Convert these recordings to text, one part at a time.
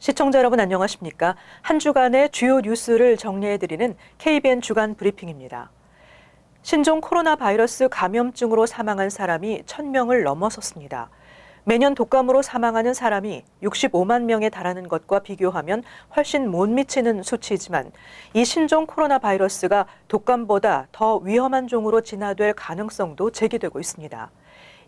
시청자 여러분 안녕하십니까? 한 주간의 주요 뉴스를 정리해드리는 KBN 주간 브리핑입니다. 신종 코로나 바이러스 감염증으로 사망한 사람이 1,000명을 넘어섰습니다. 매년 독감으로 사망하는 사람이 65만 명에 달하는 것과 비교하면 훨씬 못 미치는 수치이지만 이 신종 코로나 바이러스가 독감보다 더 위험한 종으로 진화될 가능성도 제기되고 있습니다.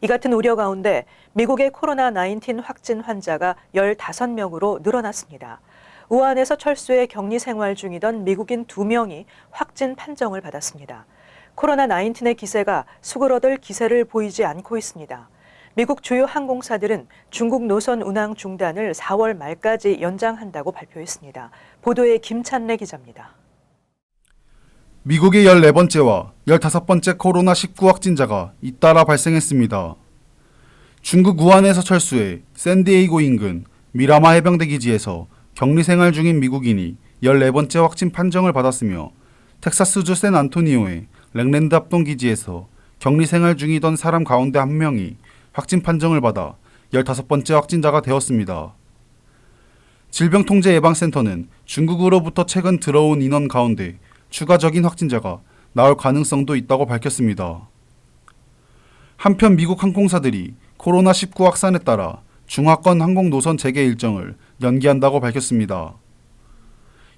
이 같은 우려 가운데 미국의 코로나19 확진 환자가 15명으로 늘어났습니다. 우한에서 철수해 격리 생활 중이던 미국인 2명이 확진 판정을 받았습니다. 코로나19의 기세가 수그러들 기세를 보이지 않고 있습니다. 미국 주요 항공사들은 중국 노선 운항 중단을 4월 말까지 연장한다고 발표했습니다. 보도에 김찬래 기자입니다. 미국의 14번째와 15번째 코로나19 확진자가 잇따라 발생했습니다. 중국 우한에서 철수해 샌디에이고 인근 미라마 해병대 기지에서 격리 생활 중인 미국인이 14번째 확진 판정을 받았으며 텍사스주 샌안토니오의 랭랜드 합동 기지에서 격리 생활 중이던 사람 가운데 1명이 확진 판정을 받아 15번째 확진자가 되었습니다. 질병통제예방센터는 중국으로부터 최근 들어온 인원 가운데 추가적인 확진자가 나올 가능성도 있다고 밝혔습니다. 한편 미국 항공사들이 코로나19 확산에 따라 중하권 항공 노선 재개 일정을 연기한다고 밝혔습니다.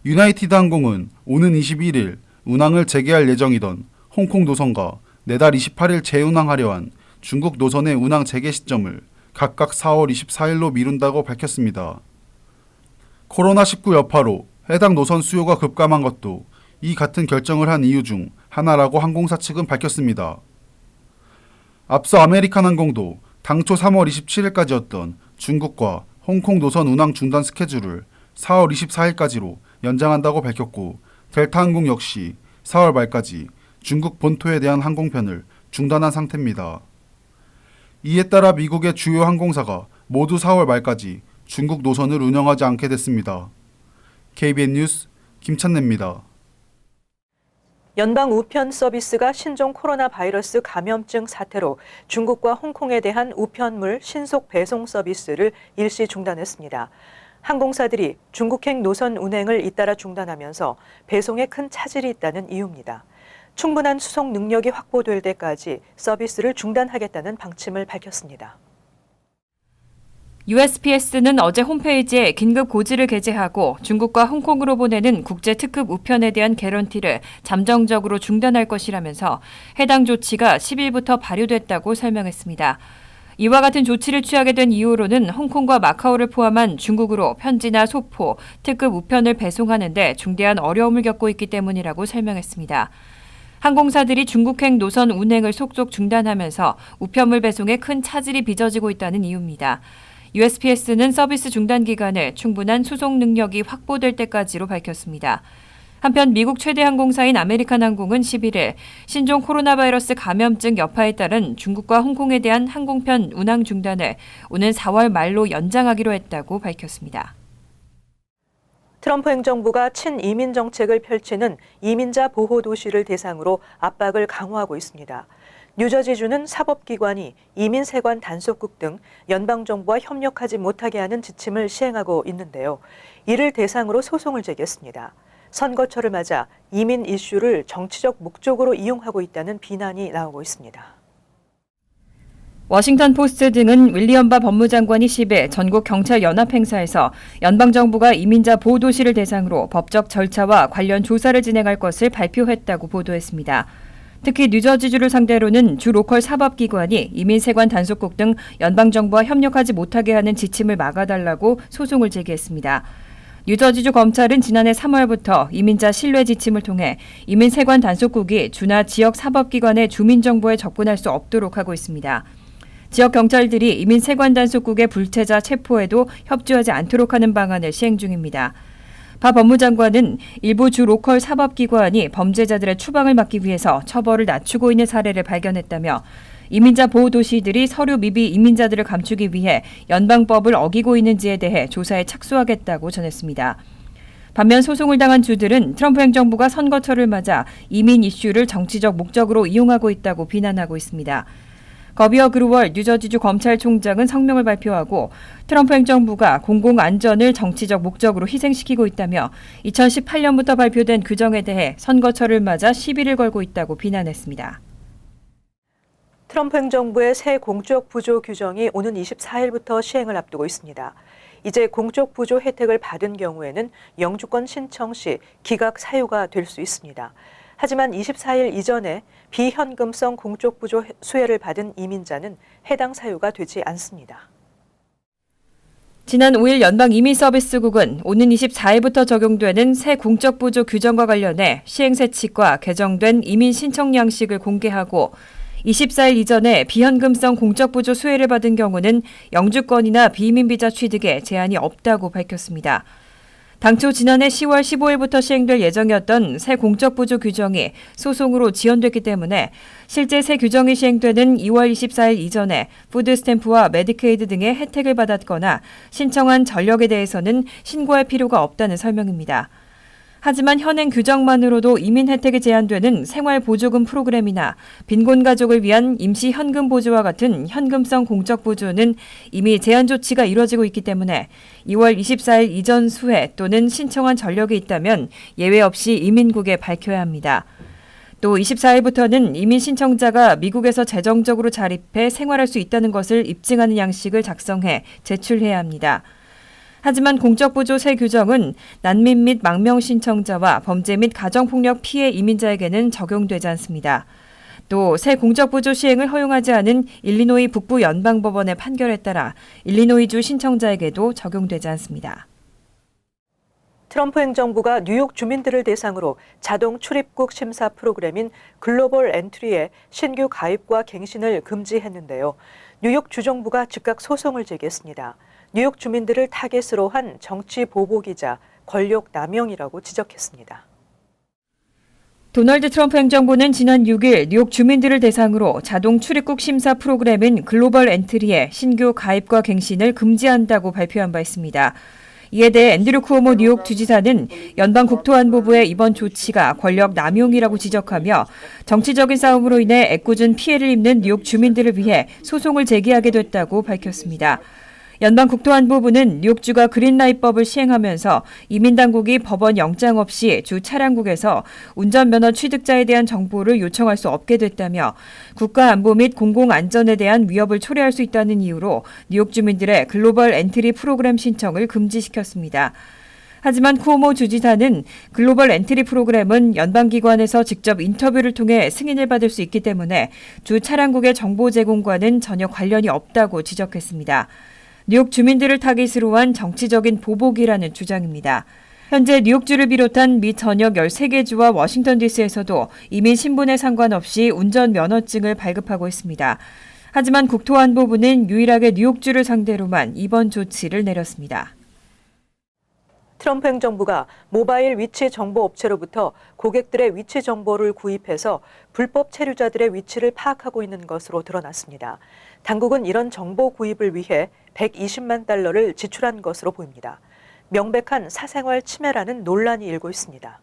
유나이티드 항공은 오는 21일 운항을 재개할 예정이던 홍콩 노선과 내달 28일 재운항하려 한 중국 노선의 운항 재개 시점을 각각 4월 24일로 미룬다고 밝혔습니다. 코로나19 여파로 해당 노선 수요가 급감한 것도 이 같은 결정을 한 이유 중 하나라고 항공사 측은 밝혔습니다. 앞서 아메리칸 항공도 당초 3월 27일까지였던 중국과 홍콩 노선 운항 중단 스케줄을 4월 24일까지로 연장한다고 밝혔고 델타 항공 역시 4월 말까지 중국 본토에 대한 항공편을 중단한 상태입니다. 이에 따라 미국의 주요 항공사가 모두 4월 말까지 중국 노선을 운영하지 않게 됐습니다. KBN 뉴스 김찬래입니다. 연방 우편 서비스가 신종 코로나 바이러스 감염증 사태로 중국과 홍콩에 대한 우편물 신속 배송 서비스를 일시 중단했습니다. 항공사들이 중국행 노선 운행을 잇따라 중단하면서 배송에 큰 차질이 있다는 이유입니다. 충분한 수송 능력이 확보될 때까지 서비스를 중단하겠다는 방침을 밝혔습니다. USPS는 어제 홈페이지에 긴급 고지를 게재하고 중국과 홍콩으로 보내는 국제 특급 우편에 대한 개런티를 잠정적으로 중단할 것이라면서 해당 조치가 10일부터 발효됐다고 설명했습니다. 이와 같은 조치를 취하게 된 이유로는 홍콩과 마카오를 포함한 중국으로 편지나 소포, 특급 우편을 배송하는 데 중대한 어려움을 겪고 있기 때문이라고 설명했습니다. 항공사들이 중국행 노선 운행을 속속 중단하면서 우편물 배송에 큰 차질이 빚어지고 있다는 이유입니다. USPS는 서비스 중단 기간을 충분한 수송 능력이 확보될 때까지로 밝혔습니다. 한편 미국 최대 항공사인 아메리칸 항공은 11일 신종 코로나 바이러스 감염증 여파에 따른 중국과 홍콩에 대한 항공편 운항 중단을 오는 4월 말로 연장하기로 했다고 밝혔습니다. 트럼프 행정부가 친이민 정책을 펼치는 이민자 보호 도시를 대상으로 압박을 강화하고 있습니다. 뉴저지주는 사법기관이 이민세관 단속국 등 연방정부와 협력하지 못하게 하는 지침을 시행하고 있는데요. 이를 대상으로 소송을 제기했습니다. 선거철을 맞아 이민 이슈를 정치적 목적으로 이용하고 있다는 비난이 나오고 있습니다. 워싱턴 포스트 등은 윌리엄 바 법무장관이 10일 전국 경찰 연합 행사에서 연방정부가 이민자 보호 도시를 대상으로 법적 절차와 관련 조사를 진행할 것을 발표했다고 보도했습니다. 특히 뉴저지주를 상대로는 주 로컬 사법기관이 이민세관 단속국 등 연방정부와 협력하지 못하게 하는 지침을 막아달라고 소송을 제기했습니다. 뉴저지주 검찰은 지난해 3월부터 이민자 신뢰 지침을 통해 이민세관 단속국이 주나 지역 사법기관의 주민정보에 접근할 수 없도록 하고 있습니다. 지역 경찰들이 이민세관 단속국의 불체자 체포에도 협조하지 않도록 하는 방안을 시행 중입니다. 바 법무장관은 일부 주 로컬 사법기관이 범죄자들의 추방을 막기 위해서 처벌을 낮추고 있는 사례를 발견했다며 이민자 보호 도시들이 서류 미비 이민자들을 감추기 위해 연방법을 어기고 있는지에 대해 조사에 착수하겠다고 전했습니다. 반면 소송을 당한 주들은 트럼프 행정부가 선거철을 맞아 이민 이슈를 정치적 목적으로 이용하고 있다고 비난하고 있습니다. 거비어 그루월 뉴저지주 검찰총장은 성명을 발표하고 트럼프 행정부가 공공안전을 정치적 목적으로 희생시키고 있다며 2018년부터 발표된 규정에 대해 선거철을 맞아 시비를 걸고 있다고 비난했습니다. 트럼프 행정부의 새 공적 부조 규정이 오는 24일부터 시행을 앞두고 있습니다. 이제 공적 부조 혜택을 받은 경우에는 영주권 신청 시 기각 사유가 될 수 있습니다. 하지만 24일 이전에 비현금성 공적 부조 수혜를 받은 이민자는 해당 사유가 되지 않습니다. 지난 5일 연방이민서비스국은 오는 24일부터 적용되는 새 공적 부조 규정과 관련해 시행세칙과 개정된 이민 신청 양식을 공개하고 24일 이전에 비현금성 공적부조 수혜를 받은 경우는 영주권이나 비이민비자 취득에 제한이 없다고 밝혔습니다. 당초 지난해 10월 15일부터 시행될 예정이었던 새 공적부조 규정이 소송으로 지연됐기 때문에 실제 새 규정이 시행되는 2월 24일 이전에 푸드스탬프와 메디케이드 등의 혜택을 받았거나 신청한 전력에 대해서는 신고할 필요가 없다는 설명입니다. 하지만 현행 규정만으로도 이민 혜택에 제한되는 생활보조금 프로그램이나 빈곤 가족을 위한 임시 현금 보조와 같은 현금성 공적 보조는 이미 제한 조치가 이뤄지고 있기 때문에 2월 24일 이전 수혜 또는 신청한 전력이 있다면 예외 없이 이민국에 밝혀야 합니다. 또 24일부터는 이민 신청자가 미국에서 재정적으로 자립해 생활할 수 있다는 것을 입증하는 양식을 작성해 제출해야 합니다. 하지만 공적부조 새 규정은 난민 및 망명 신청자와 범죄 및 가정폭력 피해 이민자에게는 적용되지 않습니다. 또 새 공적부조 시행을 허용하지 않은 일리노이 북부 연방법원의 판결에 따라 일리노이주 신청자에게도 적용되지 않습니다. 트럼프 행정부가 뉴욕 주민들을 대상으로 자동 출입국 심사 프로그램인 글로벌 엔트리의 신규 가입과 갱신을 금지했는데요. 뉴욕 주정부가 즉각 소송을 제기했습니다. 뉴욕 주민들을 타겟으로 한 정치 보복이자 권력 남용이라고 지적했습니다. 도널드 트럼프 행정부는 지난 6일 뉴욕 주민들을 대상으로 자동 출입국 심사 프로그램인 글로벌 엔트리의 신규 가입과 갱신을 금지한다고 발표한 바 있습니다. 이에 대해 앤드류 쿠오모 뉴욕 주지사는 연방국토안보부의 이번 조치가 권력 남용이라고 지적하며 정치적인 싸움으로 인해 애꿎은 피해를 입는 뉴욕 주민들을 위해 소송을 제기하게 됐다고 밝혔습니다. 연방국토안보부는 뉴욕주가 그린라이트법을 시행하면서 이민당국이 법원 영장 없이 주 차량국에서 운전면허 취득자에 대한 정보를 요청할 수 없게 됐다며 국가안보 및 공공안전에 대한 위협을 초래할 수 있다는 이유로 뉴욕 주민들의 글로벌 엔트리 프로그램 신청을 금지시켰습니다. 하지만 쿠오모 주지사는 글로벌 엔트리 프로그램은 연방기관에서 직접 인터뷰를 통해 승인을 받을 수 있기 때문에 주 차량국의 정보 제공과는 전혀 관련이 없다고 지적했습니다. 뉴욕 주민들을 타깃으로 한 정치적인 보복이라는 주장입니다. 현재 뉴욕주를 비롯한 미 전역 13개 주와 워싱턴 DC에서도 이민 신분에 상관없이 운전면허증을 발급하고 있습니다. 하지만 국토안보부는 유일하게 뉴욕주를 상대로만 이번 조치를 내렸습니다. 트럼프 행정부가 모바일 위치 정보 업체로부터 고객들의 위치 정보를 구입해서 불법 체류자들의 위치를 파악하고 있는 것으로 드러났습니다. 당국은 이런 정보 구입을 위해 120만 달러를 지출한 것으로 보입니다. 명백한 사생활 침해라는 논란이 일고 있습니다.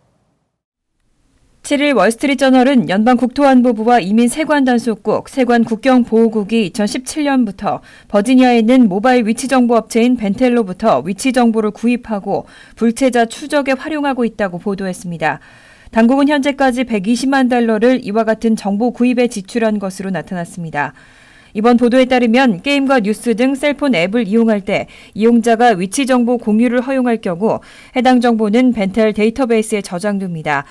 7일 월스트리트저널은 연방국토안보부와 이민세관단속국, 세관국경보호국이 2017년부터 버지니아에 있는 모바일 위치정보 업체인 벤텔로부터 위치정보를 구입하고 불체자 추적에 활용하고 있다고 보도했습니다. 당국은 현재까지 120만 달러를 이와 같은 정보 구입에 지출한 것으로 나타났습니다. 이번 보도에 따르면 게임과 뉴스 등 셀폰 앱을 이용할 때 이용자가 위치 정보 공유를 허용할 경우 해당 정보는 벤텔 데이터베이스에 저장됩니다.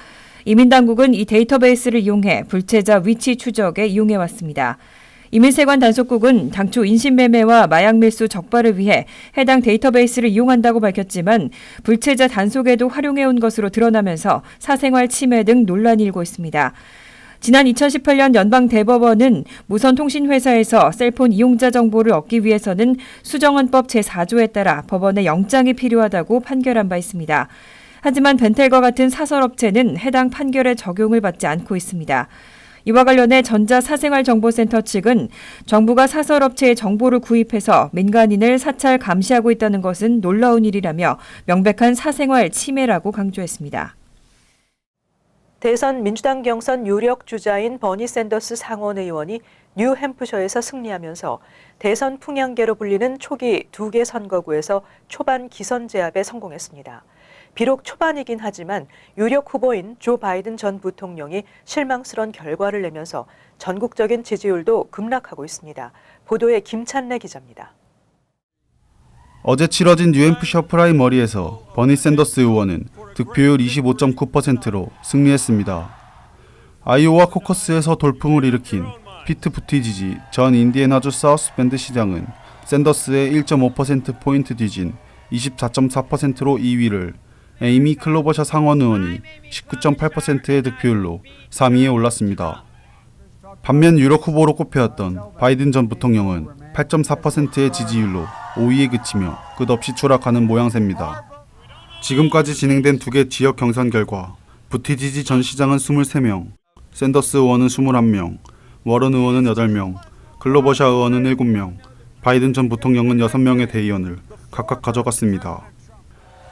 이민당국은 이 데이터베이스를 이용해 불체자 위치 추적에 이용해왔습니다. 이민세관 단속국은 당초 인신매매와 마약 밀수 적발을 위해 해당 데이터베이스를 이용한다고 밝혔지만 불체자 단속에도 활용해온 것으로 드러나면서 사생활 침해 등 논란이 일고 있습니다. 지난 2018년 연방대법원은 무선통신회사에서 셀폰 이용자 정보를 얻기 위해서는 수정헌법 제4조에 따라 법원의 영장이 필요하다고 판결한 바 있습니다. 하지만 벤텔과 같은 사설업체는 해당 판결에 적용을 받지 않고 있습니다. 이와 관련해 전자사생활정보센터 측은 정부가 사설업체의 정보를 구입해서 민간인을 사찰 감시하고 있다는 것은 놀라운 일이라며 명백한 사생활 침해라고 강조했습니다. 대선 민주당 경선 유력 주자인 버니 샌더스 상원 의원이 뉴햄프셔에서 승리하면서 대선 풍향계로 불리는 초기 2개 선거구에서 초반 기선 제압에 성공했습니다. 비록 초반이긴 하지만 유력 후보인 조 바이든 전 부통령이 실망스러운 결과를 내면서 전국적인 지지율도 급락하고 있습니다. 보도에 김찬래 기자입니다. 어제 치러진 뉴햄프셔 프라이머리에서 버니 샌더스 의원은 득표율 25.9%로 승리했습니다. 아이오와 코커스에서 돌풍을 일으킨 피트 부티지지 전 인디애나주 사우스 밴드 시장은 샌더스의 1.5%포인트 뒤진 24.4%로 2위를, 에이미 클로버셔 상원 의원이 19.8%의 득표율로 3위에 올랐습니다. 반면 유력 후보로 꼽혀왔던 바이든 전 부통령은 8.4%의 지지율로 5위에 그치며 끝없이 추락하는 모양새입니다. 지금까지 진행된 2개 지역 경선 결과 부티지지 전 시장은 23명, 샌더스 의원은 21명, 워런 의원은 8명, 클로버샤 의원은 7명, 바이든 전 부통령은 6명의 대의원을 각각 가져갔습니다.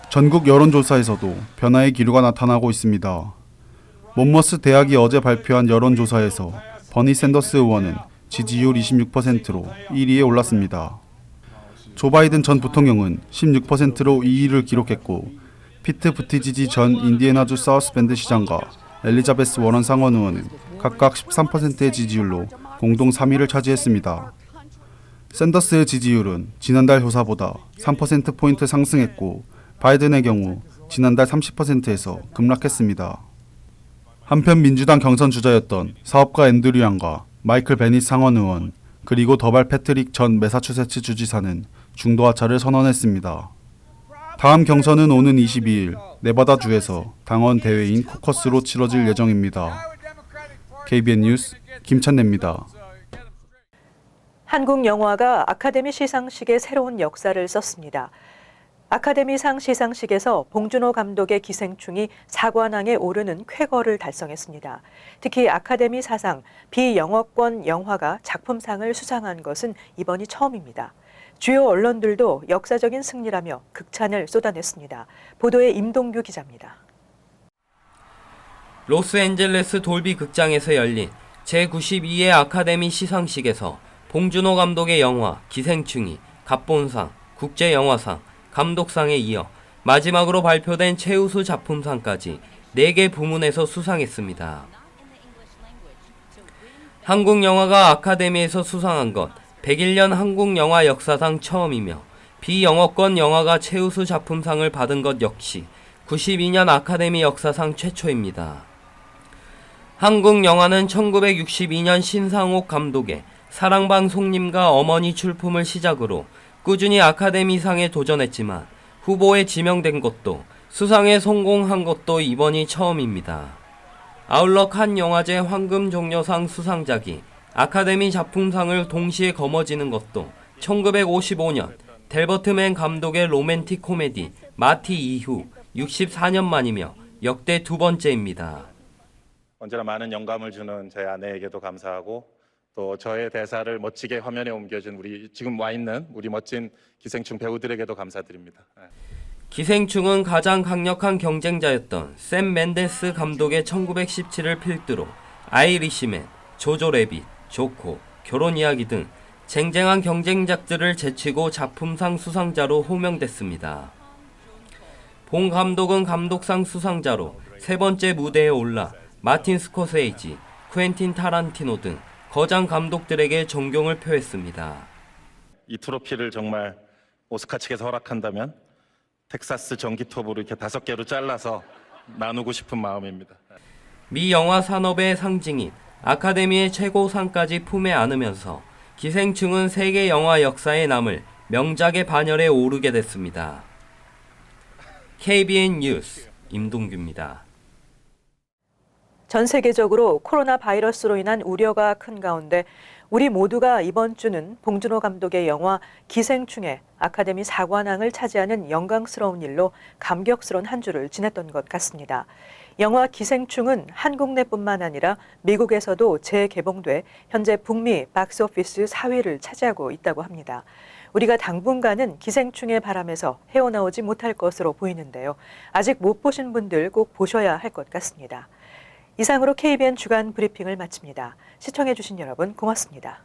전국 여론조사에서도 변화의 기류가 나타나고 있습니다. 몬머스 대학이 어제 발표한 여론조사에서 버니 샌더스 의원은 지지율 26%로 1위에 올랐습니다. 조 바이든 전 부통령은 16%로 2위를 기록했고, 피트 부티지지 전 인디애나주 사우스 밴드 시장과 엘리자베스 워런 상원 의원은 각각 13%의 지지율로 공동 3위를 차지했습니다. 샌더스의 지지율은 지난달 조사보다 3%포인트 상승했고, 바이든의 경우 지난달 30%에서 급락했습니다. 한편 민주당 경선 주자였던 사업가 앤드류 양과 마이클 베니스 상원 의원, 그리고 더발 패트릭 전 매사추세츠 주지사는 중도하차를 선언했습니다. 다음 경선은 오는 22일 네바다주에서 당원 대회인 코커스로 치러질 예정입니다. KBN 뉴스 김찬래입니다. 한국 영화가 아카데미 시상식에 새로운 역사를 썼습니다. 아카데미상 시상식에서 봉준호 감독의 기생충이 사관왕에 오르는 쾌거를 달성했습니다. 특히 아카데미 사상 비영어권 영화가 작품상을 수상한 것은 이번이 처음입니다. 주요 언론들도 역사적인 승리라며 극찬을 쏟아냈습니다. 보도에 임동규 기자입니다. 로스앤젤레스 돌비 극장에서 열린 제92회 아카데미 시상식에서 봉준호 감독의 영화 기생충이 갑본상, 국제영화상, 감독상에 이어 마지막으로 발표된 최우수 작품상까지 4개 부문에서 수상했습니다. 한국 영화가 아카데미에서 수상한 것 101년 한국 영화 역사상 처음이며 비영어권 영화가 최우수 작품상을 받은 것 역시 92년 아카데미 역사상 최초입니다. 한국 영화는 1962년 신상옥 감독의 사랑방송님과 어머니 출품을 시작으로 꾸준히 아카데미상에 도전했지만 후보에 지명된 것도 수상에 성공한 것도 이번이 처음입니다. 아울러 칸 영화제 황금종려상 수상작이 아카데미 작품상을 동시에 거머쥐는 것도 1955년 델버트맨 감독의 로맨틱 코미디 마티 이후 64년 만이며 역대 2번째입니다. 언제나 많은 영감을 주는 제 아내에게도 감사하고 또 저의 대사를 멋지게 화면에 옮겨준 우리 지금 와 있는 우리 멋진 기생충 배우들에게도 감사드립니다. 기생충은 가장 강력한 경쟁자였던 샘 맨데스 감독의 1917을 필두로 아이리시맨, 조조 래빗, 조코, 결혼 이야기 등 쟁쟁한 경쟁작들을 제치고 작품상 수상자로 호명됐습니다. 본 감독은 감독상 수상자로 3번째 무대에 올라 마틴 스코세이지, 쿠엔틴 타란티노 등 거장 감독들에게 존경을 표했습니다. 이 트로피를 정말 오스카 측에서 허락한다면 텍사스 전기톱으로 이렇게 5개로 잘라서 나누고 싶은 마음입니다. 미 영화 산업의 상징인 아카데미의 최고상까지 품에 안으면서 기생충은 세계 영화 역사에 남을 명작의 반열에 오르게 됐습니다. KBN 뉴스 임동규입니다. 전 세계적으로 코로나 바이러스로 인한 우려가 큰 가운데 우리 모두가 이번 주는 봉준호 감독의 영화 기생충의 아카데미 사관왕을 차지하는 영광스러운 일로 감격스러운 한 주를 지냈던 것 같습니다. 영화 기생충은 한국 내뿐만 아니라 미국에서도 재개봉돼 현재 북미 박스오피스 4위를 차지하고 있다고 합니다. 우리가 당분간은 기생충의 바람에서 헤어나오지 못할 것으로 보이는데요. 아직 못 보신 분들 꼭 보셔야 할 것 같습니다. 이상으로 KBN 주간 브리핑을 마칩니다. 시청해주신 여러분 고맙습니다.